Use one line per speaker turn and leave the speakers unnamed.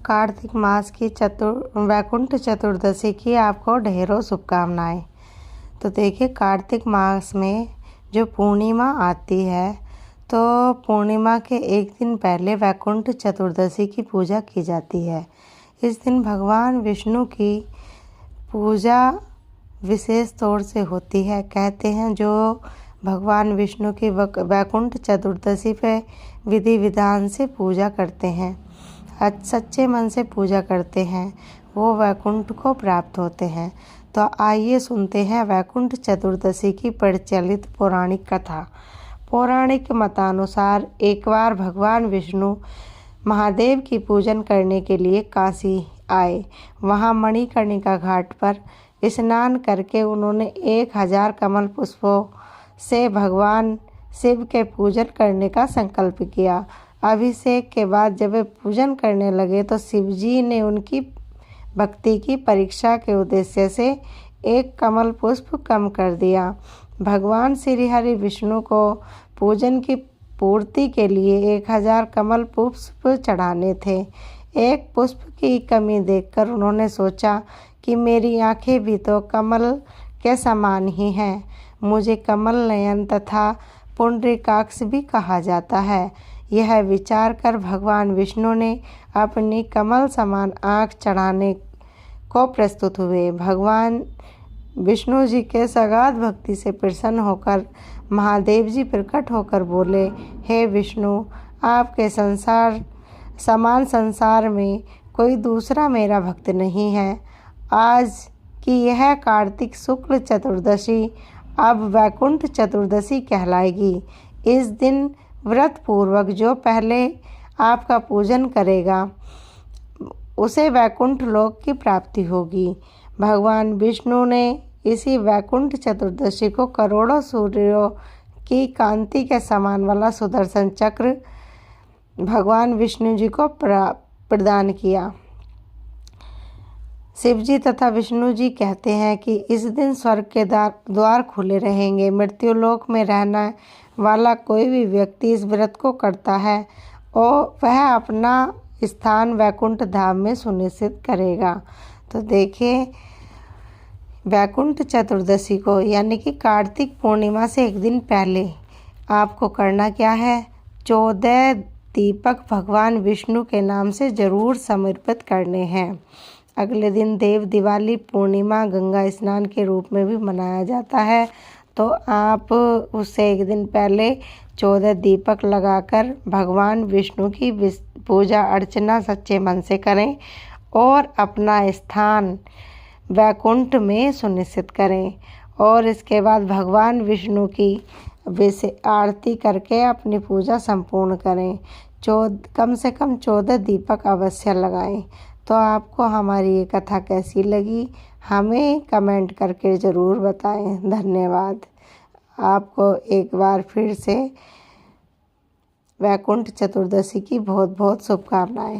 कार्तिक मास की वैकुंठ चतुर्दशी की आपको ढेरों शुभकामनाएं। तो देखिए, कार्तिक मास में जो पूर्णिमा आती है तो पूर्णिमा के एक दिन पहले वैकुंठ चतुर्दशी की पूजा की जाती है। इस दिन भगवान विष्णु की पूजा विशेष तौर से होती है। कहते हैं जो भगवान विष्णु की वैकुंठ चतुर्दशी पे विधि विधान से पूजा करते हैं, सच्चे मन से पूजा करते हैं, वो वैकुंठ को प्राप्त होते हैं। तो आइए सुनते हैं वैकुंठ चतुर्दशी की प्रचलित पौराणिक कथा। पौराणिक मतानुसार एक बार भगवान विष्णु महादेव की पूजन करने के लिए काशी आए। वहाँ मणिकर्णिका घाट पर स्नान करके उन्होंने 1000 कमल पुष्पों से भगवान शिव के पूजन करने का संकल्प किया। अभिषेक के बाद जब वे पूजन करने लगे तो शिवजी ने उनकी भक्ति की परीक्षा के उद्देश्य से एक कमल पुष्प कम कर दिया। भगवान श्री हरि विष्णु को पूजन की पूर्ति के लिए 1000 कमल पुष्प चढ़ाने थे। एक पुष्प की कमी देखकर उन्होंने सोचा कि मेरी आंखें भी तो कमल के समान ही हैं। मुझे कमल नयन तथा पुंडरीकाक्ष भी कहा जाता है। यह विचार कर भगवान विष्णु ने अपनी कमल समान आँख चढ़ाने को प्रस्तुत हुए। भगवान विष्णु जी के सगाध भक्ति से प्रसन्न होकर महादेव जी प्रकट होकर बोले, हे विष्णु, आपके समान संसार में कोई दूसरा मेरा भक्त नहीं है। आज की यह कार्तिक शुक्ल चतुर्दशी अब वैकुंठ चतुर्दशी कहलाएगी। इस दिन व्रत पूर्वक जो पहले आपका पूजन करेगा उसे वैकुंठ लोक की प्राप्ति होगी। भगवान विष्णु ने इसी वैकुंठ चतुर्दशी को करोड़ों सूर्यों की कांति के समान वाला सुदर्शन चक्र भगवान विष्णु जी को प्रदान किया। शिवजी तथा विष्णु जी कहते हैं कि इस दिन स्वर्ग के द्वार खुले रहेंगे। मृत्युलोक में रहने वाला कोई भी व्यक्ति इस व्रत को करता है और वह अपना स्थान वैकुंठ धाम में सुनिश्चित करेगा। तो देखिए, वैकुंठ चतुर्दशी को यानी कि कार्तिक पूर्णिमा से एक दिन पहले आपको करना क्या है, 14 दीपक भगवान विष्णु के नाम से ज़रूर समर्पित करने हैं। अगले दिन देव दिवाली पूर्णिमा गंगा स्नान के रूप में भी मनाया जाता है। तो आप उससे एक दिन पहले 14 दीपक लगाकर भगवान विष्णु की पूजा अर्चना सच्चे मन से करें और अपना स्थान वैकुंठ में सुनिश्चित करें। और इसके बाद भगवान विष्णु की आरती करके अपनी पूजा संपूर्ण करें। कम से कम 14 दीपक अवश्य लगाएं। तो आपको हमारी ये कथा कैसी लगी हमें कमेंट करके ज़रूर बताएं। धन्यवाद। आपको एक बार फिर से वैकुंठ चतुर्दशी की बहुत बहुत शुभकामनाएं।